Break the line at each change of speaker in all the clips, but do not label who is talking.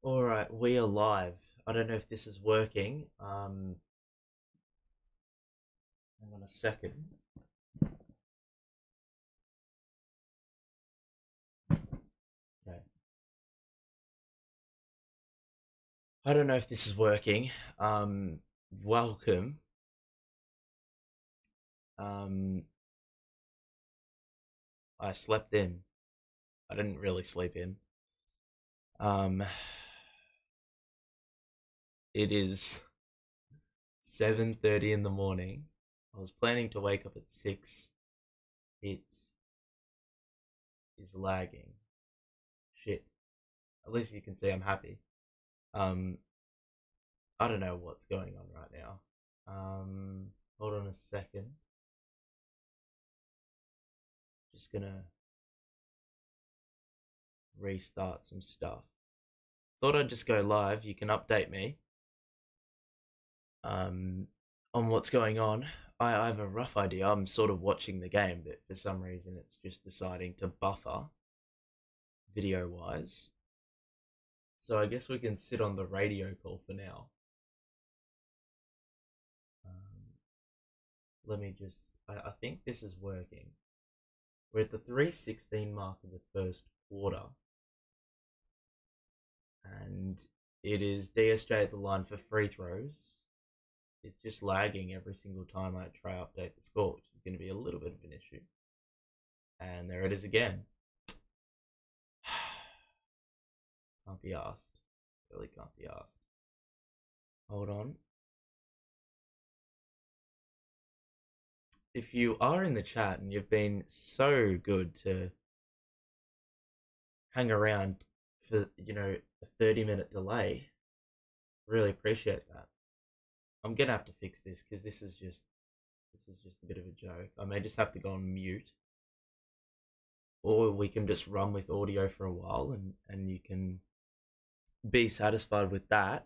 All right, we are live. I don't know if this is working. Hang on a second. Okay. I don't know if this is working. Welcome. I slept in. I didn't really sleep in. Um, it is 7:30 in the morning. I was planning to wake up at 6. It is lagging. Shit. At least you can see I'm happy. Um, I don't know what's going on right now. Hold on a second. Just gonna restart some stuff. Thought I'd just go live. You can update me um, on what's going on. I have a rough idea. I'm sort of watching the game, but for some reason it's just deciding to buffer video wise. So I guess we can sit on the radio call for now. Let me just. I think this is working. We're at the 3:16 mark of the first quarter, and it is DSJ at the line for free throws. It's just lagging every single time I try to update the score, which is going to be a little bit of an issue. And there it is again. Can't be asked. Really can't be asked. Hold on. If you are in the chat and you've been so good to hang around for, a 30-minute delay, really appreciate that. I'm gonna have to fix this because this is just a bit of a joke. I may just have to go on mute, or we can just run with audio for a while, and you can be satisfied with that.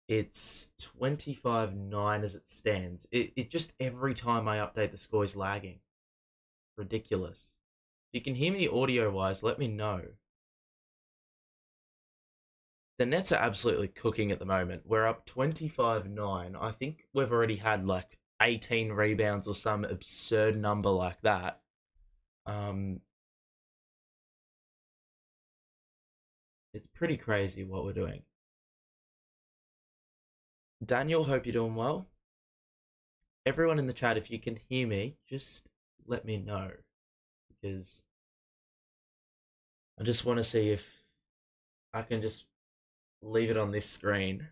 It's 25-9 as it stands. It just every time I update the score is lagging. Ridiculous. If you can hear me audio wise, let me know. The Nets are absolutely cooking at the moment. We're up 25-9. I think we've already had like 18 rebounds or some absurd number like that. It's pretty crazy what we're doing. Daniel, hope you're doing well. Everyone in the chat, if you can hear me, just let me know, because I just want to see if I can just leave it on this screen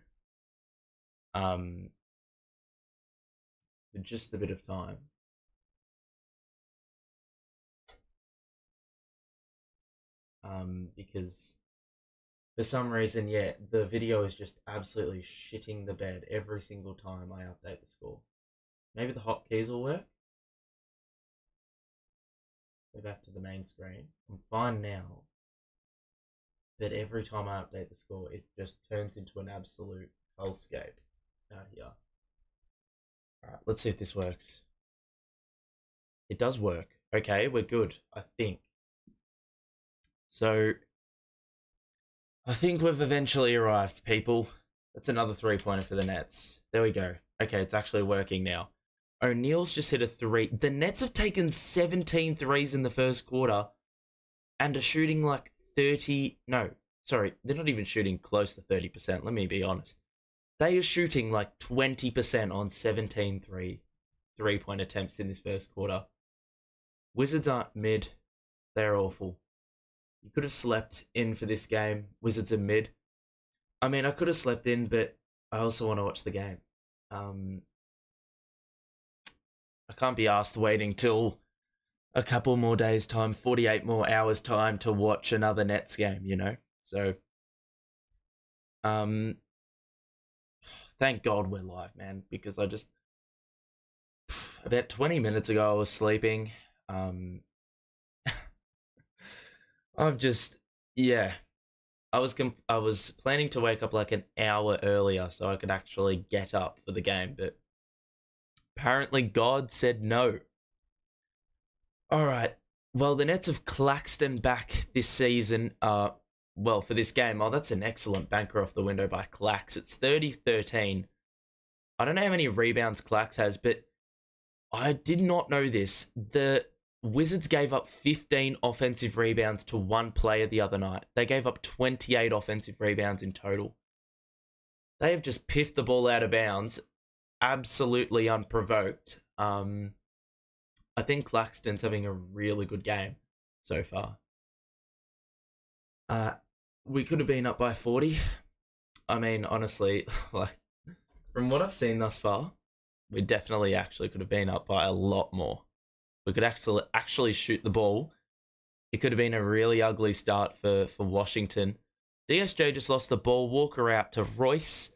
for just a bit of time. Because for some reason, yeah, the video is just absolutely shitting the bed every single time I update the score. Maybe the hotkeys will work. Go back to the main screen. I'm fine now. But every time I update the score, it just turns into an absolute hellscape out here. Alright, let's see if this works. It does work. Okay, we're good, I think. So, I think we've eventually arrived, people. That's another 3-pointer for the Nets. There we go. Okay, it's actually working now. O'Neal's just hit a 3. The Nets have taken 17 threes in the first quarter and are shooting like 30. No, sorry, they're not even shooting close to 30%. Let me be honest. They are shooting like 20% on 17 3-point attempts in this first quarter. Wizards aren't mid. They're awful. You could have slept in for this game. Wizards are mid. I mean, I could have slept in, but I also want to watch the game. I can't be asked waiting till a couple more days' time, 48 more hours' time to watch another Nets game, So, thank God we're live, man, because about 20 minutes ago, I was sleeping. I've just, yeah. I was planning to wake up like an hour earlier so I could actually get up for the game, but apparently God said no. All right. Well, the Nets have Claxton back this season. well, for this game, oh, that's an excellent banker off the window by Clax. It's 30-13. I don't know how many rebounds Clax has, but I did not know this. The Wizards gave up 15 offensive rebounds to one player the other night. They gave up 28 offensive rebounds in total. They have just piffed the ball out of bounds, absolutely unprovoked. I think Claxton's having a really good game so far. We could have been up by 40. I mean, honestly, like from what I've seen thus far, we definitely actually could have been up by a lot more. We could actually shoot the ball. It could have been a really ugly start for Washington. DSJ just lost the ball. Walker out to Royce.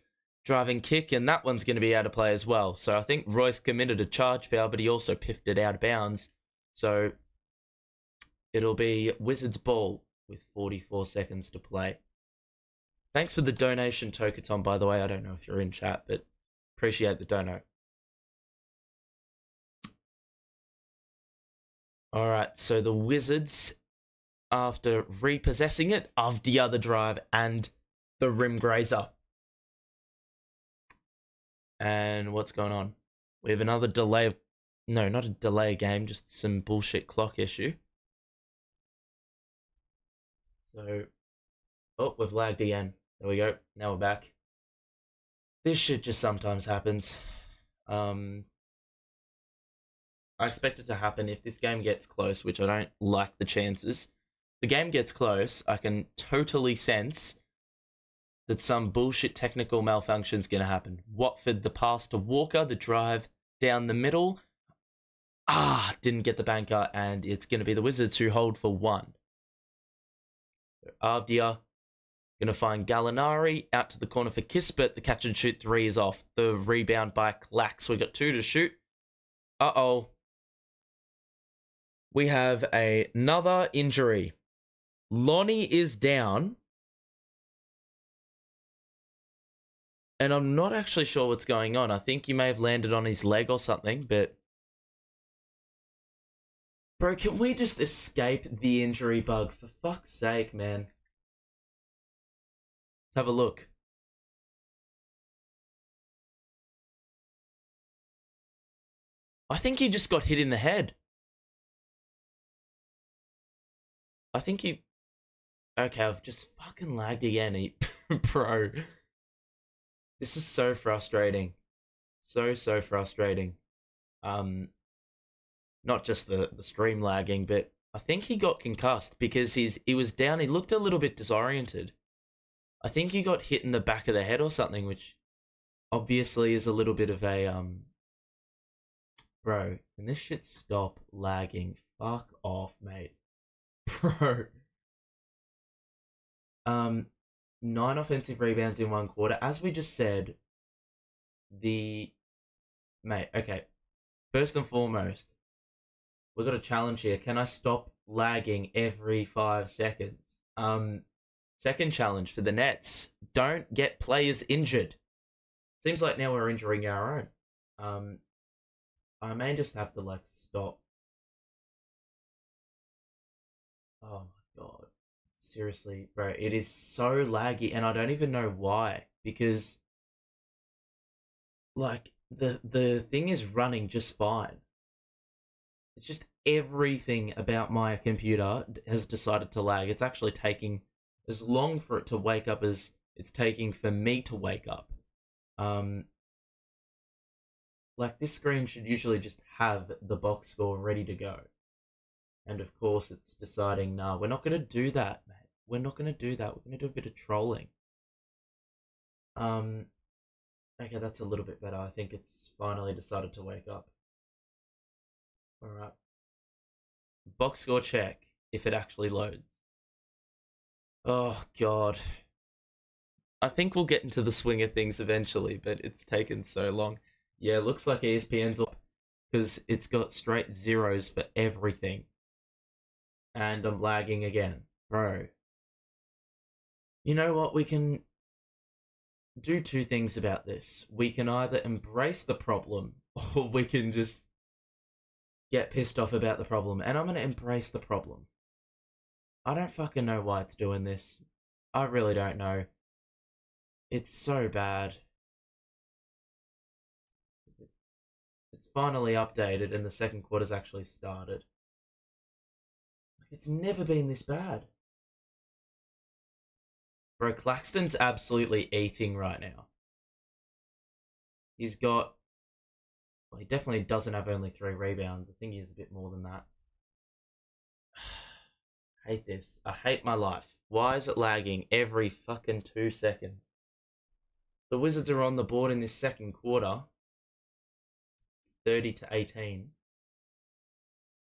Driving kick, and that one's going to be out of play as well. So I think Royce committed a charge foul, but he also piffed it out of bounds. So it'll be Wizards ball with 44 seconds to play. Thanks for the donation, Tokaton, by the way. I don't know if you're in chat, but appreciate the dono. All right, so the Wizards, after repossessing it, of the other drive and the rim grazer. And what's going on? We have another delay. No, not a delay game, just some bullshit clock issue. So, oh, we've lagged again. There we go. Now we're back. This shit just sometimes happens. I expect it to happen if this game gets close, which I don't like the chances. The game gets close, I can totally sense that some bullshit technical malfunction's going to happen. Watford, the pass to Walker, the drive down the middle. Didn't get the banker, and it's going to be the Wizards who hold for one. So Avdia going to find Gallinari out to the corner for Kispert. The catch and shoot three is off. The rebound by Clax. We got 2 to shoot. We have another injury. Lonnie is down. And I'm not actually sure what's going on. I think he may have landed on his leg or something, but... Bro, can we just escape the injury bug? For fuck's sake, man. Let's have a look. I think he just got hit in the head. I think he... Okay, I've just fucking lagged again, bro. This is so frustrating. So frustrating. Not just the stream lagging, but I think he got concussed because he was down. He looked a little bit disoriented. I think he got hit in the back of the head or something, which obviously is a little bit of a Bro, can this shit stop lagging? Fuck off, mate. Bro. 9 offensive rebounds in 1 quarter. As we just said, okay. First and foremost, we've got a challenge here. Can I stop lagging every 5 seconds? Second challenge for the Nets. Don't get players injured. Seems like now we're injuring our own. I may just have to, stop. Oh my god. Seriously, bro, it is so laggy, and I don't even know why, because, the thing is running just fine. It's just everything about my computer has decided to lag. It's actually taking as long for it to wake up as it's taking for me to wake up. This screen should usually just have the box score ready to go. And of course, it's deciding, nah, we're not going to do that, mate. We're not going to do that. We're going to do a bit of trolling. Okay, that's a little bit better. I think it's finally decided to wake up. Alright. Box score check, if it actually loads. Oh, God. I think we'll get into the swing of things eventually, but it's taken so long. Yeah, looks like ESPN's up, because it's got straight zeros for everything. And I'm lagging again. Bro. You know what? We can do 2 things about this. We can either embrace the problem, or we can just get pissed off about the problem. And I'm going to embrace the problem. I don't fucking know why it's doing this. I really don't know. It's so bad. It's finally updated and the second quarter's actually started. It's never been this bad. Bro, Claxton's absolutely eating right now. He's got... Well, he definitely doesn't have only 3 rebounds. I think he has a bit more than that. I hate this. I hate my life. Why is it lagging every fucking 2 seconds? The Wizards are on the board in this second quarter. 30-18.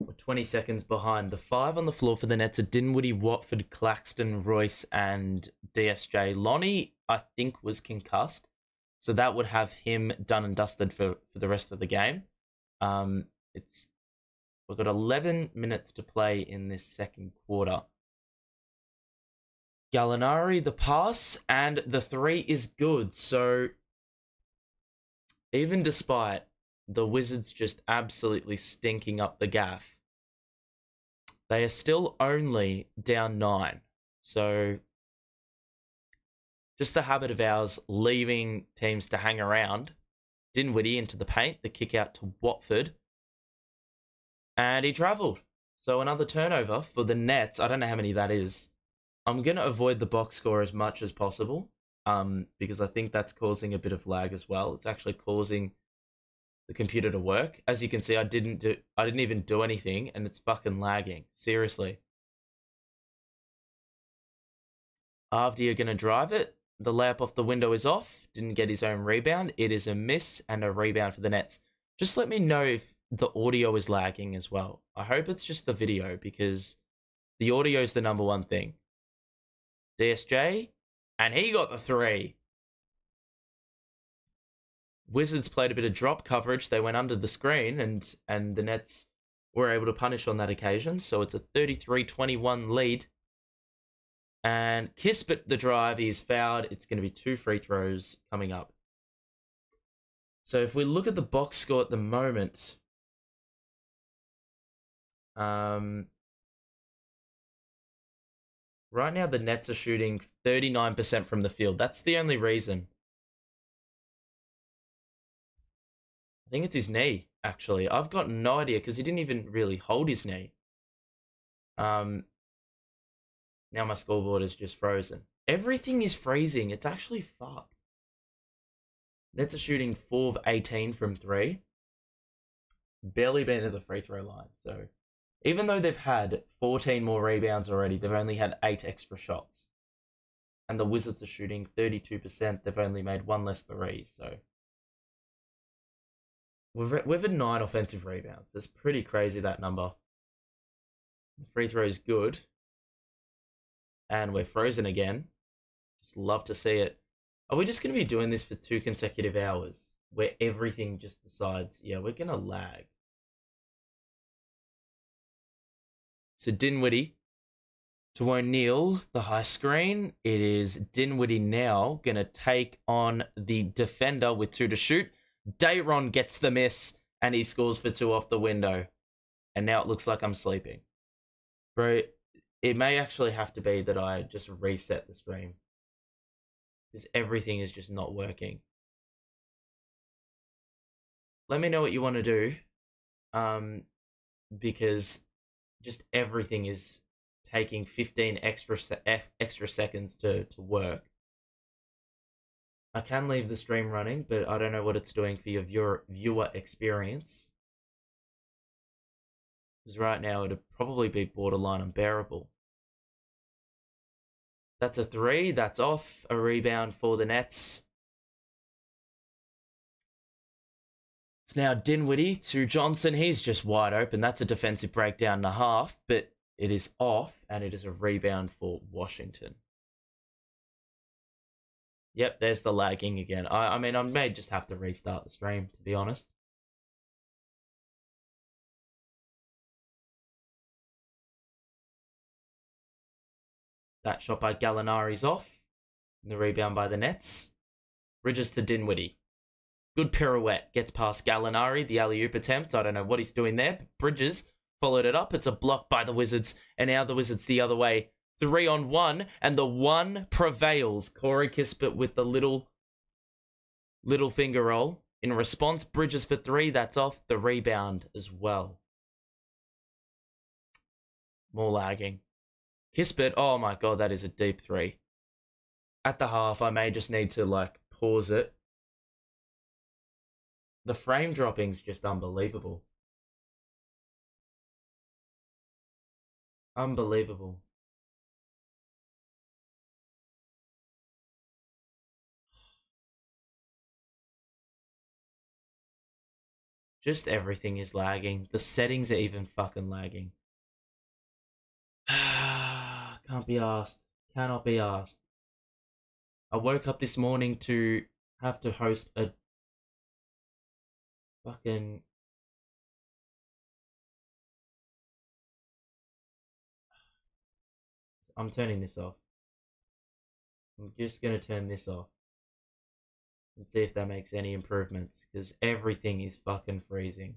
We're 20 seconds behind. The 5 on the floor for the Nets are Dinwiddie, Watford, Claxton, Royce, and DSJ. Lonnie, I think, was concussed. So that would have him done and dusted for the rest of the game. We've got 11 minutes to play in this second quarter. Gallinari, the pass, and the 3 is good. So even despite the Wizards just absolutely stinking up the gaff, they are still only down 9. So just the habit of ours leaving teams to hang around. Dinwiddie into the paint, the kick out to Watford. And he travelled. So another turnover for the Nets. I don't know how many that is. I'm going to avoid the box score as much as possible because I think that's causing a bit of lag as well. It's actually causing the computer to work. As you can see, I didn't even do anything and it's fucking lagging. Seriously. Avdia going to drive it. The layup off the window is off. Didn't get his own rebound. It is a miss and a rebound for the Nets. Just let me know if the audio is lagging as well. I hope it's just the video because the audio is the number one thing. DSJ, and he got the 3. Wizards played a bit of drop coverage. They went under the screen and the Nets were able to punish on that occasion. So it's a 33-21 lead. And Kispert, the drive, he is fouled. It's going to be 2 free throws coming up. So if we look at the box score at the moment, right now the Nets are shooting 39% from the field. That's the only reason. I think it's his knee, actually. I've got no idea because he didn't even really hold his knee. Now my scoreboard is just frozen. Everything is freezing. It's actually fucked. Nets are shooting 4 of 18 from 3. Barely been to the free throw line. So even though they've had 14 more rebounds already, they've only had 8 extra shots. And the Wizards are shooting 32%. They've only made 1 less 3. So we've had 9 offensive rebounds. That's pretty crazy, that number. The free throw is good. And we're frozen again. Just love to see it. Are we just going to be doing this for 2 consecutive hours? Where everything just decides, yeah, we're going to lag. So Dinwiddie to O'Neal, the high screen. It is Dinwiddie now going to take on the defender with 2 to shoot. Dayron gets the miss, and he scores for 2 off the window. And now it looks like I'm sleeping. Bro, it may actually have to be that I just reset the stream. Because everything is just not working. Let me know what you want to do. Because just everything is taking 15 extra seconds to work. I can leave the stream running, but I don't know what it's doing for your viewer experience. Because right now it'd probably be borderline unbearable. That's a 3. That's off. A rebound for the Nets. It's now Dinwiddie to Johnson. He's just wide open. That's a defensive breakdown and a half, but it is off, and it is a rebound for Washington. Yep, there's the lagging again. I mean, I may just have to restart the stream, to be honest. That shot by Gallinari's off. And the rebound by the Nets. Bridges to Dinwiddie. Good pirouette. Gets past Gallinari. The alley-oop attempt. I don't know what he's doing there. But Bridges followed it up. It's a block by the Wizards. And now the Wizards the other way. 3-on-1, and the one prevails. Corey Kispert with the little finger roll. In response, Bridges for 3. That's off the rebound as well. More lagging. Kispert, oh my god, that is a deep 3. At the half, I may just need to, like, pause it. The frame dropping's just unbelievable. Unbelievable. Just everything is lagging. The settings are even fucking lagging. Can't be asked. Cannot be asked. I woke up this morning to have to host a fucking... I'm turning this off. I'm just gonna turn this off and see if that makes any improvements, because everything is fucking freezing.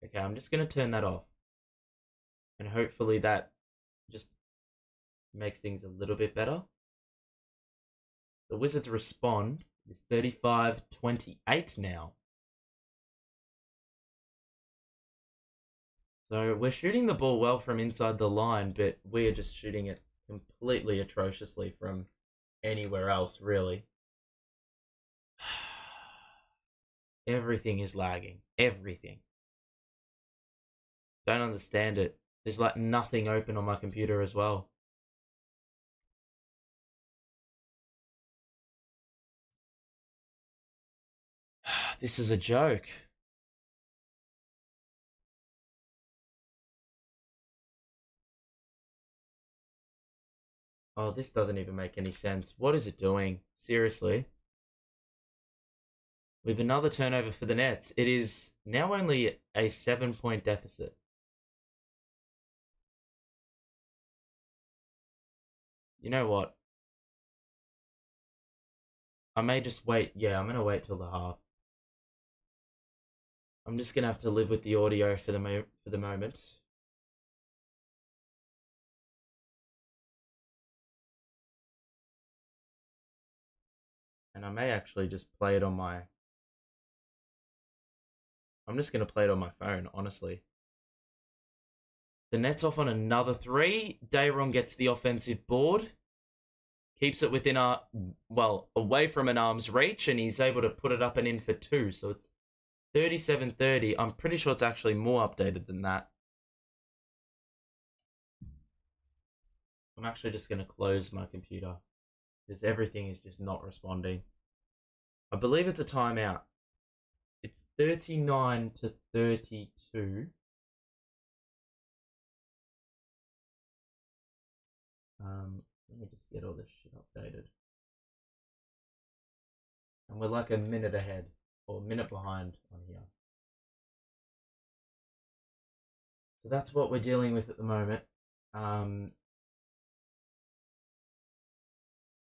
Okay, I'm just gonna turn that off, and hopefully that just makes things a little bit better. The Wizards' respond is 35-28 now. So we're shooting the ball well from inside the line, but we're just shooting it completely atrociously from anywhere else, really. Everything is lagging. Everything. Don't understand it. There's like nothing open on my computer as well. This is a joke. Oh, this doesn't even make any sense. What is it doing? Seriously? We have another turnover for the Nets. It is now only a 7-point deficit. You know what? I may just wait. Yeah, I'm going to wait till the half. I'm just going to have to live with the audio for the moment. And I may actually just play it on my... I'm just going to play it on my phone, honestly. The Nets off on another 3. Dayron gets the offensive board. Keeps it within away from an arm's reach, and he's able to put it up and in for 2. So it's 37-30. I'm pretty sure it's actually more updated than that. I'm actually just going to close my computer, because everything is just not responding. I believe it's a timeout. It's 39-32. Let me just get all this shit updated. And we're like a minute ahead, or a minute behind on here. So that's what we're dealing with at the moment.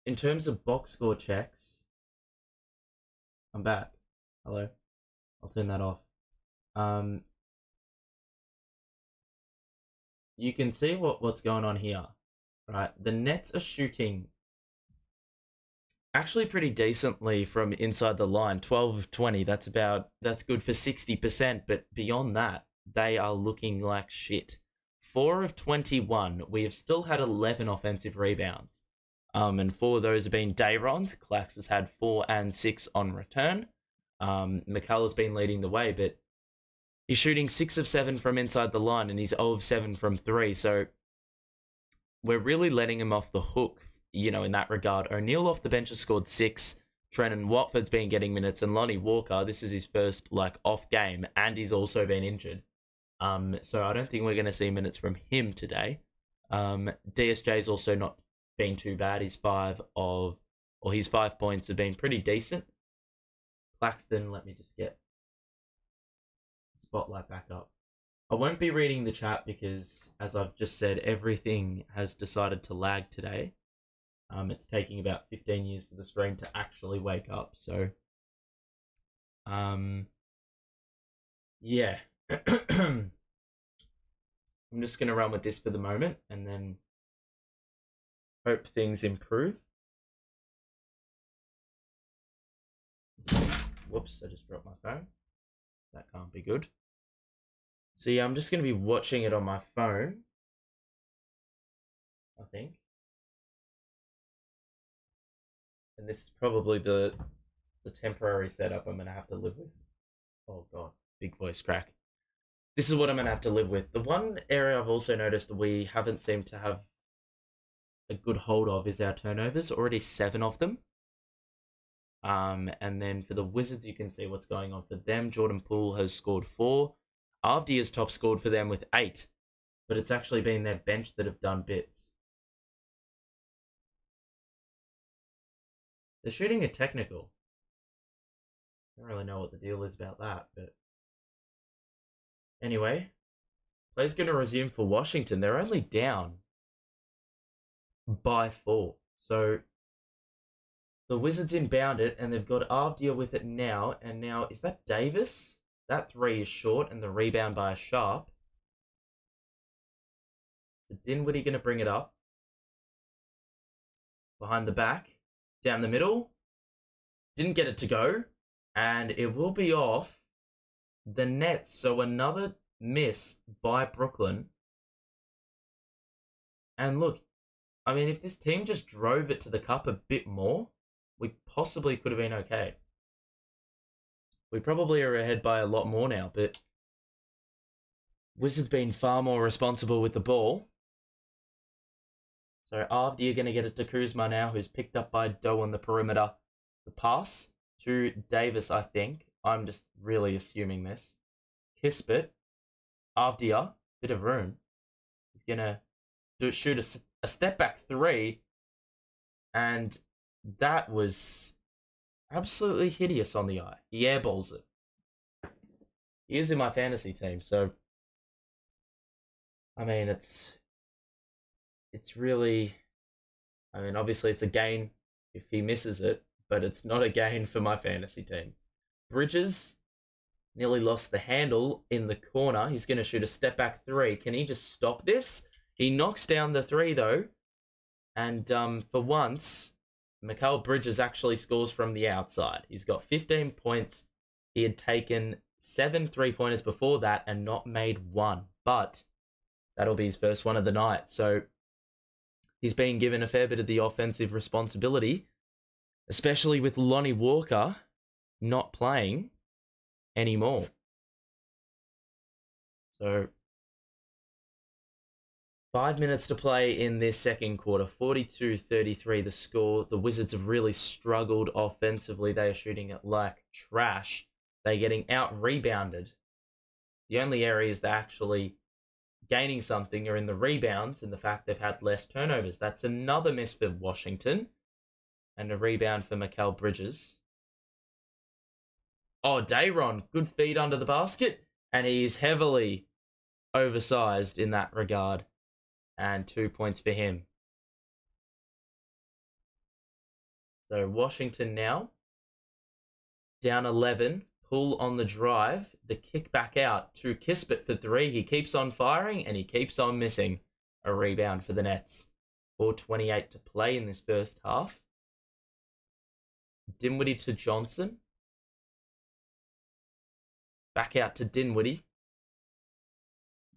In terms of box score checks, I'm back. Hello. I'll turn that off. You can see what's going on here, right? The Nets are shooting actually pretty decently from inside the line. 12 of 20. That's good for 60%, but beyond that, they are looking like shit. 4 of 21. We have still had 11 offensive rebounds. And 4 of those have been Dayron's. Clax has had 4 and 6 on return. Mikal has been leading the way, but he's shooting 6 of 7 from inside the line, and he's 0 of 7 from 3. So we're really letting him off the hook, in that regard. O'Neal off the bench has scored 6. Trenton Watford's been getting minutes, and Lonnie Walker, this is his first off game, and he's also been injured. So I don't think we're going to see minutes from him today. DSJ's also not been too bad. His 5 points have been pretty decent. Claxton, let me just get the spotlight back up. I won't be reading the chat because, as I've just said, everything has decided to lag today. It's taking about 15 years for the screen to actually wake up. So, yeah. I'm just going to run with this for the moment and then hope things improve. Whoops, I just dropped my phone. That can't be good. So yeah, I'm just going to be watching it on my phone, I think. And this is probably the temporary setup I'm going to have to live with. Oh god, big voice crack. This is what I'm going to have to live with. The one area I've also noticed we haven't seemed to have a good hold of is our turnovers. Already 7 of them. And then for the Wizards, you can see what's going on for them. Jordan Poole has scored 4. Avdi has top scored for them with 8. But it's actually been their bench that have done bits. They're shooting a technical. I don't really know what the deal is about that, but anyway, play's going to resume for Washington. They're only down by 4. So the Wizards inbound it, and they've got Avdia with it now. And now, is that Davis? That 3 is short, and the rebound by a Sharp. So Dinwiddie going to bring it up. Behind the back. Down the middle. Didn't get it to go. And it will be off the Nets. So another miss by Brooklyn. And look, I mean, if this team just drove it to the cup a bit more, we possibly could have been okay. We probably are ahead by a lot more now, but Wizards been far more responsible with the ball. So Avdi are going to get it to Kuzma now, who's picked up by Doe on the perimeter. The pass to Davis, I think. I'm just really assuming this. Kispert. Avdia, bit of room. He's going to shoot a step back 3. And that was absolutely hideous on the eye. He airballs it. He is in my fantasy team, so I mean, it's really, I mean, obviously it's a gain if he misses it, but it's not a gain for my fantasy team. Bridges nearly lost the handle in the corner. He's going to shoot a step back 3. Can he just stop this? He knocks down the 3 though, and for once, Mikal Bridges actually scores from the outside. He's got 15 points. He had taken 7 3-pointers before that and not made 1. But that'll be his first one of the night. So he's been given a fair bit of the offensive responsibility, especially with Lonnie Walker not playing anymore. So 5 minutes to play in this second quarter. 42-33 the score. The Wizards have really struggled offensively. They are shooting it like trash. They're getting out-rebounded. The only areas they're actually gaining something are in the rebounds and the fact they've had less turnovers. That's another miss for Washington. And a rebound for Mikal Bridges. Oh, Dayron. Good feed under the basket. And he is heavily oversized in that regard. And 2 points for him. So Washington now down 11. Pull on the drive. The kick back out to Kispert for 3. He keeps on firing and he keeps on missing. A rebound for the Nets. 4:28 to play in this first half. Dinwiddie to Johnson. Back out to Dinwiddie.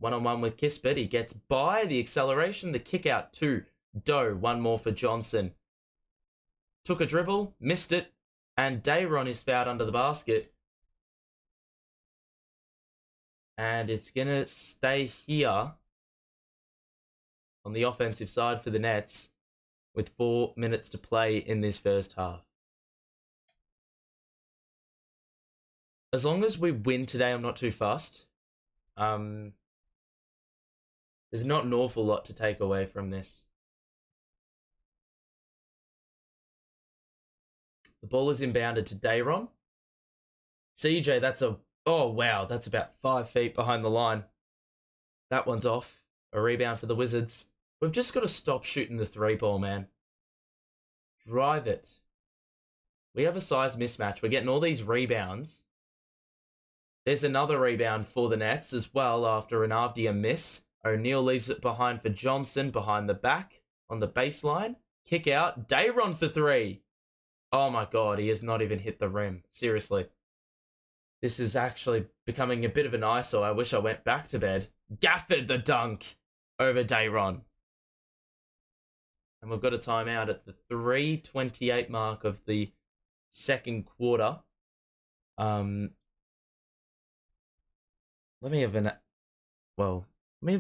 1-on-1 with Kispert. He gets by the acceleration. The kick out to Doe. 1 more for Johnson. Took a dribble. Missed it. And Dayron is fouled under the basket. And it's going to stay here on the offensive side for the Nets with 4 minutes to play in this first half. As long as we win today, I'm not too fussed. There's not an awful lot to take away from this. The ball is inbounded to Dayron. CJ, that's oh wow, that's about 5 feet behind the line. That one's off. A rebound for the Wizards. We've just got to stop shooting the 3-ball, man. Drive it. We have a size mismatch. We're getting all these rebounds. There's another rebound for the Nets as well after an Avdia miss. O'Neal leaves it behind for Johnson, behind the back, on the baseline. Kick out. Dayron for three. Oh my god, he has not even hit the rim. Seriously. This is actually becoming a bit of an eyesore. I wish I went back to bed. Gafford the dunk over Dayron. And we've got a timeout at the 3:28 mark of the second quarter. Let me have a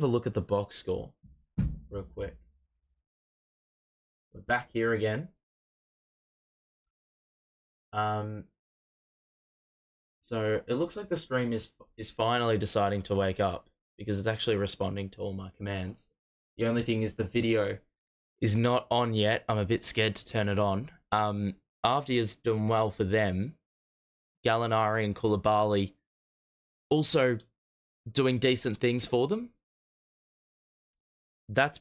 look at the box score real quick. We're back here again. So it looks like the stream is finally deciding to wake up because it's actually responding to all my commands. The only thing is the video is not on yet. I'm a bit scared to turn it on. Avdia's doing well for them. Gallinari and Koulibaly also doing decent things for them. That's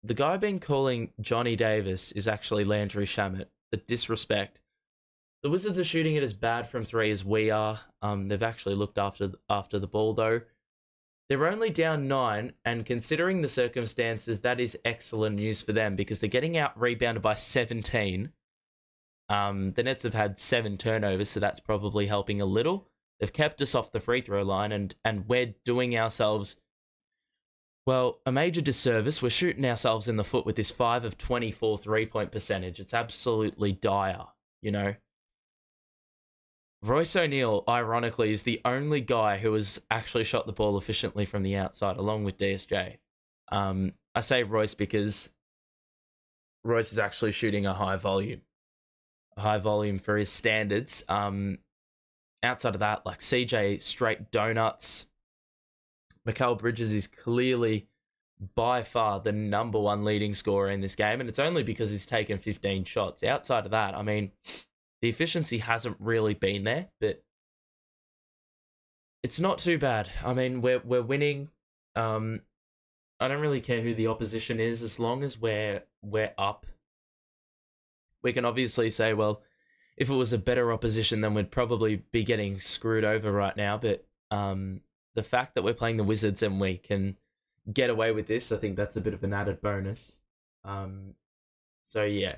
the guy been calling Johnny Davis is actually Landry Shamet. The disrespect. The Wizards are shooting it as bad from three as we are. They've actually looked after the ball though. They're only down 9, and considering the circumstances, that is excellent news for them because they're getting out rebounded by 17. The Nets have had 7 turnovers, so that's probably helping a little. They've kept us off the free throw line, and we're doing ourselves, well, a major disservice. We're shooting ourselves in the foot with this 5 of 24 3-point percentage. It's absolutely dire, you know. Royce O'Neal, ironically, is the only guy who has actually shot the ball efficiently from the outside, along with DSJ. I say Royce because Royce is actually shooting a high volume for his standards. Outside of that, like CJ, straight donuts. Mikal Bridges is clearly by far the number 1 leading scorer in this game, and it's only because he's taken 15 shots. Outside of that, I mean, the efficiency hasn't really been there, but it's not too bad. I mean, we're winning. I don't really care who the opposition is as long as we're up. We can obviously say, well, if it was a better opposition, then we'd probably be getting screwed over right now. But the fact that we're playing the Wizards and we can get away with this, I think that's a bit of an added bonus. So yeah.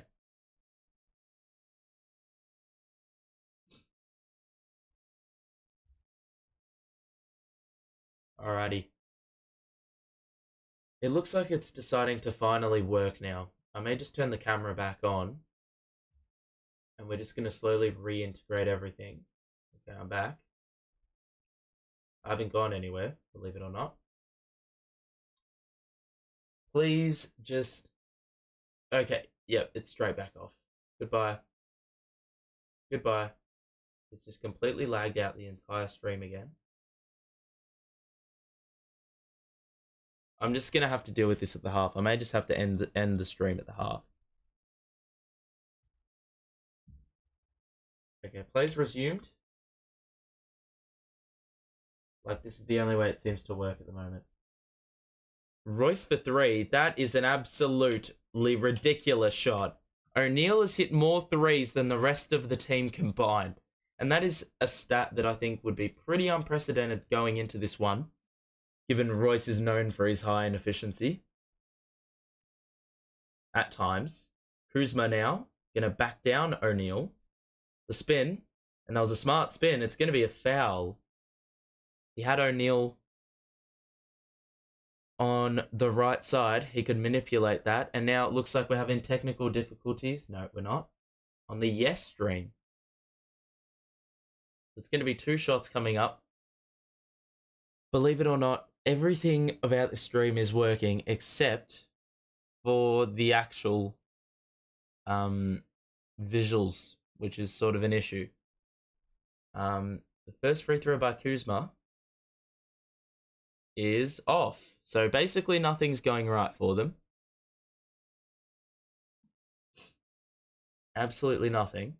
Alrighty. It looks like it's deciding to finally work now. I may just turn the camera back on. And we're just going to slowly reintegrate everything. Okay, I'm back. I haven't gone anywhere, believe it or not. Please just... Okay, yep, it's straight back off. Goodbye. Goodbye. It's just completely lagged out the entire stream again. I'm just going to have to deal with this at the half. I may just have to end the stream at the half. Okay, plays resumed. Like, this is the only way it seems to work at the moment. Royce for 3. That is an absolutely ridiculous shot. O'Neal has hit more threes than the rest of the team combined. And that is a stat that I think would be pretty unprecedented going into this one, given Royce is known for his high inefficiency at times. Kuzma now going to back down O'Neal. The spin, and that was a smart spin. It's going to be a foul. He had O'Neal on the right side. He could manipulate that, and now it looks like we're having technical difficulties. No, we're not. On the yes stream. It's going to be 2 shots coming up. Believe it or not, everything about the stream is working except for the actual visuals, which is sort of an issue. The first free throw by Kuzma is off. So basically nothing's going right for them. Absolutely nothing.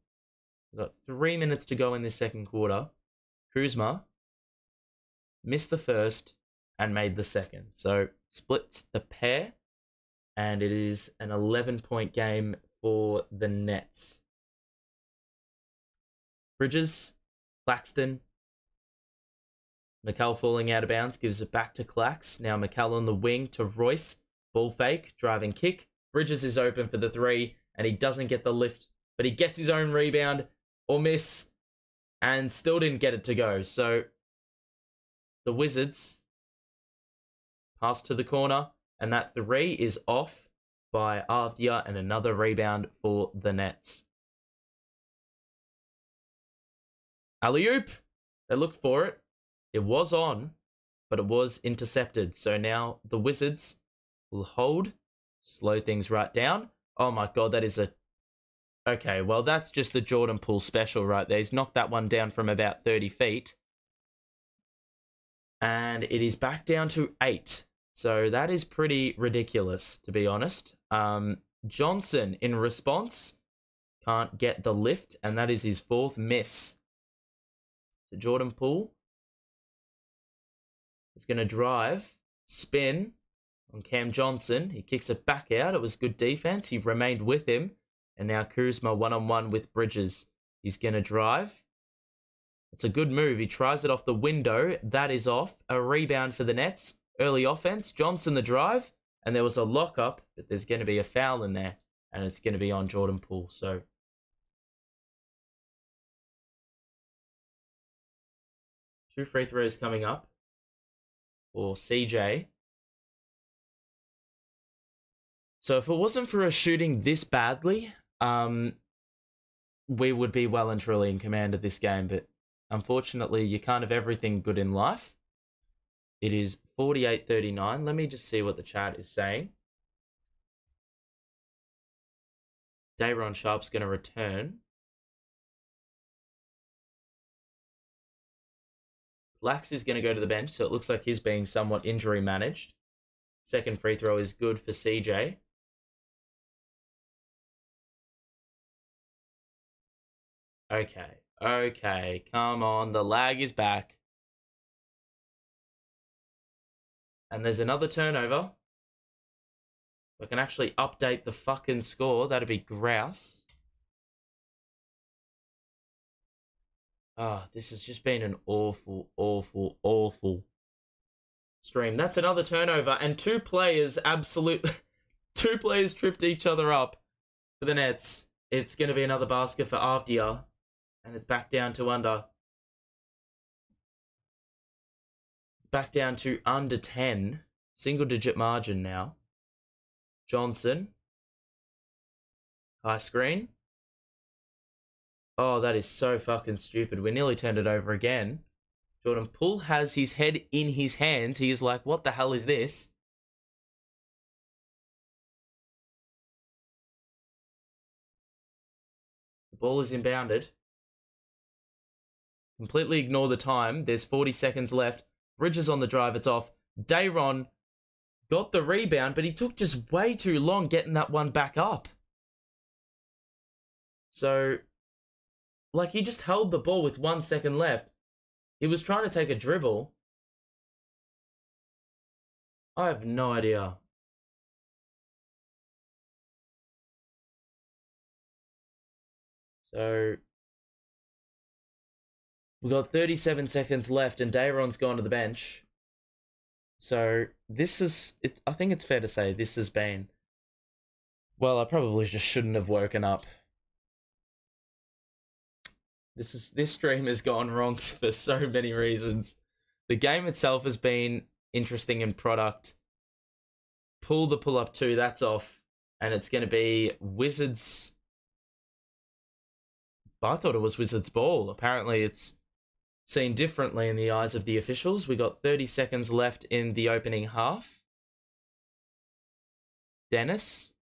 We've got 3 minutes to go in this second quarter. Kuzma missed the first and made the second. So splits the pair, and it is an 11-point game for the Nets. Bridges, Claxton, Mikal falling out of bounds, gives it back to Clax. Now Mikal on the wing to Royce. Ball fake, driving kick. Bridges is open for the three, and he doesn't get the lift, but he gets his own rebound or miss, and still didn't get it to go. So the Wizards pass to the corner, and that three is off by Avdia, and another rebound for the Nets. Alley-oop! They looked for it. It was on, but it was intercepted. So now the Wizards will hold, slow things right down. Oh my god, that is a... Okay, well, that's just the Jordan Poole special right there. He's knocked that one down from about 30 feet. And it is back down to 8. So that is pretty ridiculous, to be honest. Johnson, in response, can't get the lift, and that is his fourth miss. So Jordan Poole is going to drive, spin on Cam Johnson. He kicks it back out. It was good defense. He remained with him. And now Kuzma one-on-one with Bridges. He's going to drive. It's a good move. He tries it off the window. That is off. A rebound for the Nets. Early offense. Johnson the drive. And there was a lockup, but there's going to be a foul in there. And it's going to be on Jordan Poole. So 2 free throws coming up for CJ. So if it wasn't for us shooting this badly, we would be well and truly in command of this game. But unfortunately, you can't have everything good in life. It is 48-39. Let me just see what the chat is saying. Dayron Sharp's going to return. Lax is going to go to the bench, so it looks like he's being somewhat injury managed. Second free throw is good for CJ. Okay, come on, the lag is back. And there's another turnover. I can actually update the fucking score. That'd be grouse. This has just been an awful stream. That's another turnover, and two players tripped each other up for the Nets. It's going to be another basket for Avdia, and it's back down to under. Back down to under 10. Single-digit margin now. Johnson. High screen. Oh, that is so fucking stupid. We nearly turned it over again. Jordan Poole has his head in his hands. He is like, what the hell is this? The ball is inbounded. Completely ignore the time. There's 40 seconds left. Bridges on the drive. It's off. Dayron got the rebound, but he took just way too long getting that one back up. So, like, he just held the ball with 1 second left. He was trying to take a dribble. I have no idea. So, we got 37 seconds left, and Dayron's gone to the bench. So, this is... I think it's fair to say this has been... Well, I probably just shouldn't have woken up. This stream has gone wrong for so many reasons. The game itself has been interesting in product. Pull the pull-up 2, that's off. And it's going to be Wizards... I thought it was Wizards ball. Apparently it's seen differently in the eyes of the officials. We got 30 seconds left in the opening half. Dennis.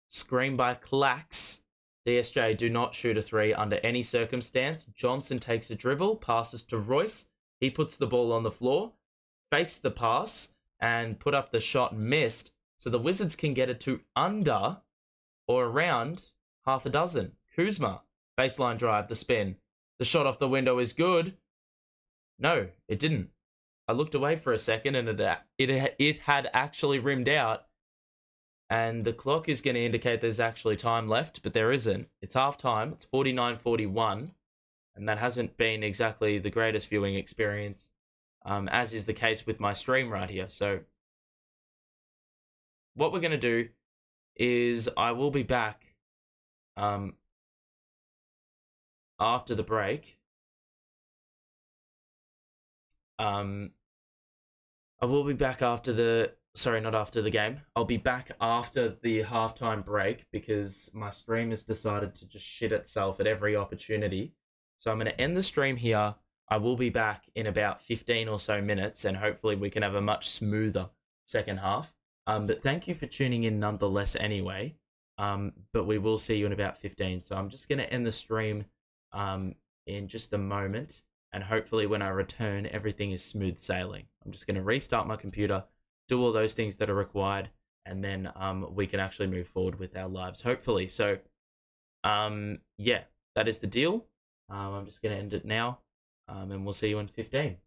Screen by Clax. DSJ, do not shoot a 3 under any circumstance. Johnson takes a dribble, passes to Royce. He puts the ball on the floor, fakes the pass, and put up the shot, missed. So the Wizards can get it to under or around half a dozen. Kuzma, baseline drive, the spin. The shot off the window is good. No, it didn't. I looked away for a second and it had actually rimmed out. And the clock is going to indicate there's actually time left, but there isn't. It's half time. It's 49-41. and that hasn't been exactly the greatest viewing experience, as is the case with my stream right here. So what we're going to do is I will be back after the break. I will be back after the... Sorry, not after the game. I'll be back after the halftime break because my stream has decided to just shit itself at every opportunity. So I'm going to end the stream here. I will be back in about 15 or so minutes, and hopefully we can have a much smoother second half. But thank you for tuning in nonetheless anyway. But we will see you in about 15. So I'm just going to end the stream in just a moment. And hopefully when I return, everything is smooth sailing. I'm just going to restart my computer, do all those things that are required, and then we can actually move forward with our lives, hopefully. So, yeah, that is the deal. I'm just going to end it now, and we'll see you in 15.